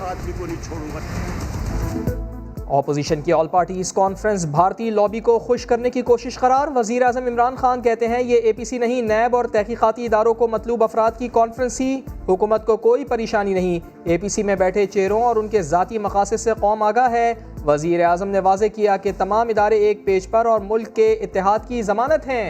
आदमी को नहीं छोड़ूंगा। अपोजिशन की ऑल पार्टीज कॉन्फ्रेंस भारतीय लॉबी को खुश करने की कोशिश करार। वज़ीर आज़म इमरान खान कहते हैं ये APC नहीं, नैब और तहकीकाती इदारों को मतलूब अफराद की कॉन्फ्रेंस थी, हुकूमत को कोई परेशानी नहीं। APC में बैठे चेहरों और उनके ज़ाती मकासद से कौम आगाह है। वज़ीर आज़म ने वाज़े किया कि तमाम इदारे एक पेज पर और मुल्क के इत्तेहाद की ज़मानत हैं।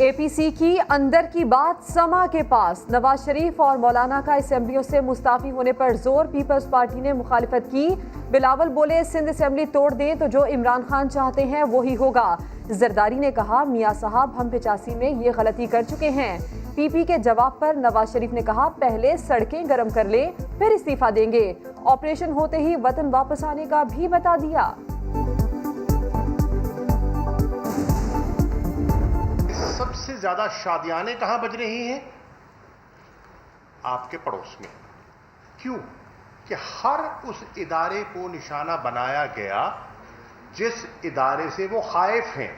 APC की अंदर की बात समा के पास। नवाज शरीफ और मौलाना का असेंबलियों से मुस्ताफी होने पर जोर, पीपल्स पार्टी ने मुखालिफत की। बिलावल बोले सिंध असेंबली तोड़ दें तो जो इमरान खान चाहते हैं वही होगा। जरदारी ने कहा मियां साहब हम 85 में ये गलती कर चुके हैं। PP के जवाब पर नवाज शरीफ ने कहा पहले सड़कें गर्म कर ले फिर इस्तीफा देंगे। ऑपरेशन होते ही वतन वापस आने का भी बता दिया। सबसे ज्यादा शादियाने कहां बज रही हैं? आपके पड़ोस में। क्यों? कि हर उस इदारे को निशाना बनाया गया जिस इदारे से वो खाइफ हैं।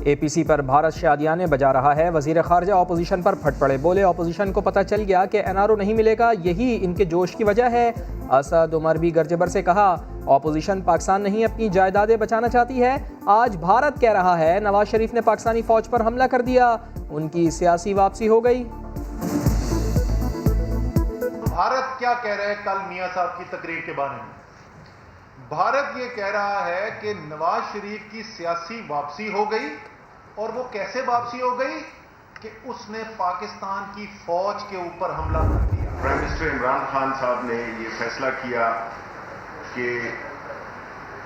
APC पर भारत शादियाने बजा रहा है। वजीर खारजा अपोजिशन पर फट पड़े, बोले अपोजिशन को पता चल गया कि NRO नहीं मिलेगा, यही इनके जोश की वजह है। असद उमर भी गर्जबर से कहा अपोजिशन पाकिस्तान नहीं अपनी जायदादें बचाना चाहती है। आज भारत कह रहा है नवाज शरीफ ने पाकिस्तानी फौज पर हमला कर दिया, उनकी सियासी वापसी हो गई। भारत क्या कह रहा है कल मियां साहब की तकरीर के बारे में? भारत ये कह रहा है कि नवाज शरीफ की सियासी वापसी हो गई। और वो कैसे वापसी हो गई? कि उसने पाकिस्तान की फौज के ऊपर हमला कर दिया। प्राइम मिनिस्टर इमरान खान साहब ने ये फैसला किया कि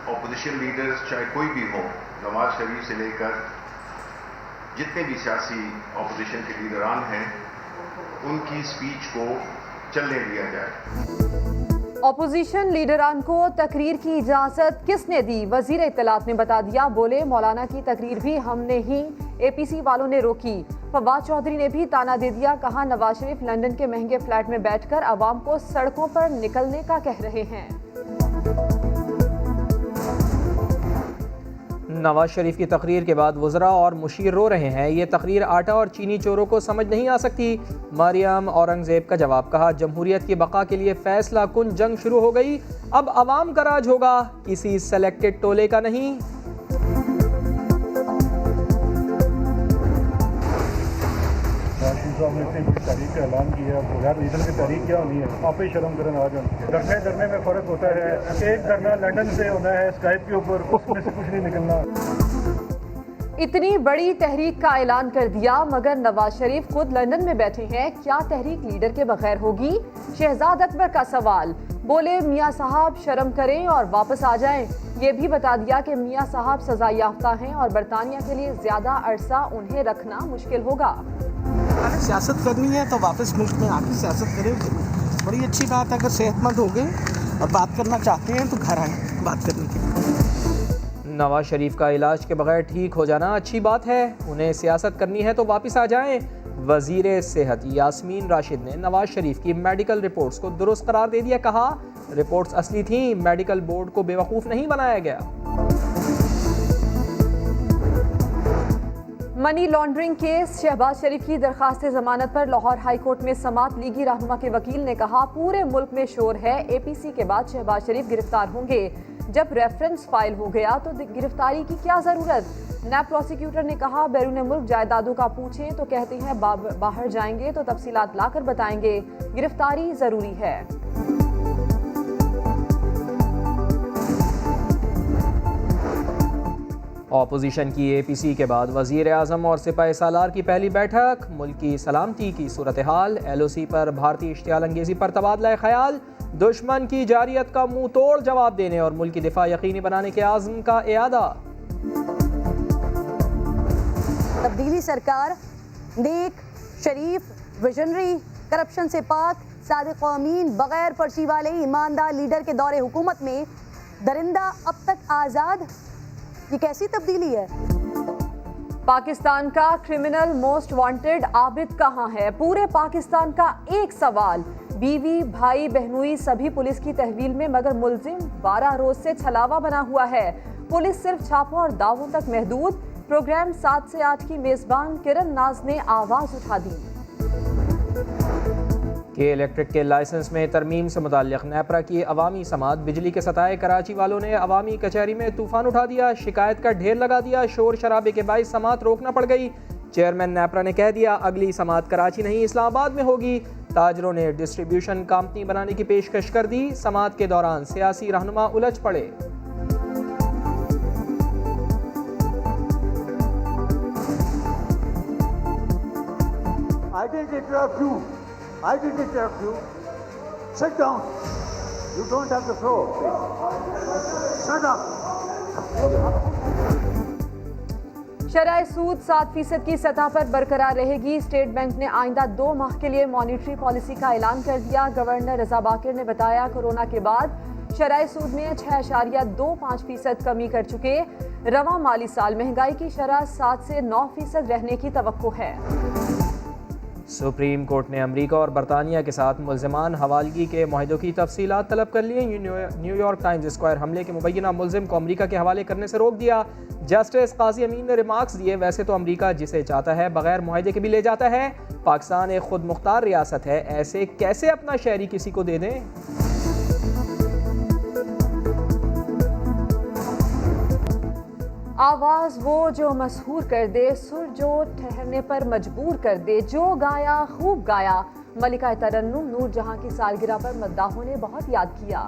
अपोजिशन लीडर्स चाहे कोई भी हो, नवाज शरीफ से लेकर जितने भी सियासी अपोजिशन के लीडरान हैं, उनकी स्पीच को चलने दिया जाए। अपोजिशन लीडरान को तकरीर की इजाजत किसने दी? वजीर इत्तलात ने बता दिया। बोले मौलाना की तकरीर भी हमने ही APC वालों ने रोकी। फवाद चौधरी ने भी ताना दे दिया, कहा नवाज शरीफ लंदन के महंगे फ्लैट में बैठकर अवाम को सड़कों पर निकलने का कह रहे हैं। नवाज शरीफ की तकरीर के बाद वज़रा और मुशीर रो रहे हैं। ये तकरीर आटा और चीनी चोरों को समझ नहीं आ सकती। मरियम औरंगजेब का जवाब, कहा जमहूरियत की बका के लिए फैसला कुन जंग शुरू हो गई, अब अवाम का राज होगा, किसी सेलेक्टेड टोले का नहीं। ने इतनी बड़ी तारीख का ऐलान किया, बगैर रीजन की तारीख क्या होनी है? आप ही शर्म करें। आज धरने में फ़र्क होता है। एक धरना लंदन से होना है स्काइप के ऊपर, उसमें से कुछ नहीं निकलना। इतनी बड़ी तहरीक का ऐलान कर दिया मगर नवाज शरीफ खुद लंदन में बैठे हैं, क्या तहरीक लीडर के बगैर होगी? शहजाद अकबर का सवाल, बोले मियां साहब शर्म करें और वापस आ जाएं। ये भी बता दिया कि मियां साहब सजा याफ्ता हैं और बरतानिया के लिए ज्यादा अरसा उन्हें रखना मुश्किल होगा। अगर सियासत करनी है तो वापस मुल्क में आके सियासत करें, बड़ी अच्छी बात है। अगर सेहतमंद हो गए और बात करना चाहते हैं तो घर आए बात करने के लिए। नवाज शरीफ का इलाज के बगैर ठीक हो जाना अच्छी बात है, उन्हें सियासत करनी है तो वापस आ जाएं। वजीर सेहत यास्मीन राशिद ने नवाज शरीफ की मेडिकल रिपोर्ट्स को दुरुस्त करार दे दिया, कहा रिपोर्ट्स असली थी, मेडिकल बोर्ड को बेवकूफ़ नहीं बनाया गया। मनी लॉन्ड्रिंग केस, शहबाज शरीफ की दरखास्त जमानत पर लाहौर हाई कोर्ट में समात। लीगी रहनुमा के वकील ने कहा पूरे मुल्क में शोर है, APC के बाद शहबाज शरीफ गिरफ्तार होंगे। जब रेफरेंस फाइल हो गया तो गिरफ्तारी की क्या जरूरत? नैब प्रोसिक्यूटर ने कहा बैरून मुल्क जायदादों का पूछें तो कहते हैं बाहर जाएंगे तो तफसीलात लाकर बताएंगे, गिरफ्तारी जरूरी है। अपोजिशन की APC के बाद वज़ीर आज़म और सिपाही सालार की पहली बैठक। मुल्क की सलामती की सूरत हाल, LOC पर भारतीय इश्तियाल अंगेज़ी पर तबादला ख्याल, दुश्मन की जारियत का मुंह तोड़ जवाब देने और मुल्क की दिफा यकीनी बनाने के आज़म का इयादा। तब्दीली सरकार नेक, शरीफ, विजनरी, करप्शन से पाक, सादिक अमीन, बगैर पर्ची वाले ईमानदार लीडर के दौरे हुकूमत में दरिंदा अब तक आज़ाद, ये कैसी तब्दीली है? पाकिस्तान का क्रिमिनल मोस्ट वांटेड आबिद कहाँ है? पूरे पाकिस्तान का एक सवाल। बीवी, भाई, बहनोई सभी पुलिस की तहवील में, मगर मुलजिम 12 रोज से छलावा बना हुआ है। पुलिस सिर्फ छापों और दावों तक महदूद। प्रोग्राम 7 से 8 की मेज़बान किरण नाज ने आवाज़ उठा दी। के इलेक्ट्रिक के लाइसेंस में तरमीम से मुताल्लिक़ नेपरा की अवामी समात बिजली के सताए कराची वालों ने अवामी कचहरी में तूफान उठा दिया, शिकायत का ढेर लगा दिया, शोर शराबे के बाइस समात रोकना पड़ गई। चेयरमैन नेपरा ने कह दिया अगली समात कराची नहीं इस्लामाबाद में होगी। ताजरों ने डिस्ट्रीब्यूशन कंपनी बनाने की पेशकश कर दी। समात के दौरान सियासी रहनुमा उलझ पड़े। I didn't interrupt you. I didn't interrupt you. Sit down. You don't have the floor. Shut up. शरह सूद 7% की सतह पर बरकरार रहेगी। स्टेट बैंक ने आइंदा 2 माह के लिए मॉनिटरी पॉलिसी का ऐलान कर दिया। गवर्नर रजा बाकिर ने बताया कोरोना के बाद शरह सूद में 6.25% कमी कर चुके। रवा माली साल महंगाई की शरह 7 से 9% रहने की तवक्को है। सुप्रीम कोर्ट ने अमरीका और बरतानिया के साथ मुल्ज़िमान हवालगी के मुआहदों की तफसीलात तलब कर लिए। न्यूयॉर्क टाइम्स स्क्वायर हमले के मुबैना मुल्ज़िम को अमरीका के हवाले करने से रोक दिया। जस्टिस काजी अमीन ने रिमार्क्स दिए वैसे तो अमरीका जिसे चाहता है बगैर मुआहदे के भी ले जाता है। पाकिस्तान एक खुद मुख्तार रियासत है, ऐसे कैसे अपना शहरी किसी को दे दें। आवाज़ वो जो मशहूर कर दे, सुर जो ठहरने पर मजबूर कर दे, जो गाया खूब गाया। मलिका तरन्नुम नूर जहां की सालगिरह पर मद्दाहों ने बहुत याद किया।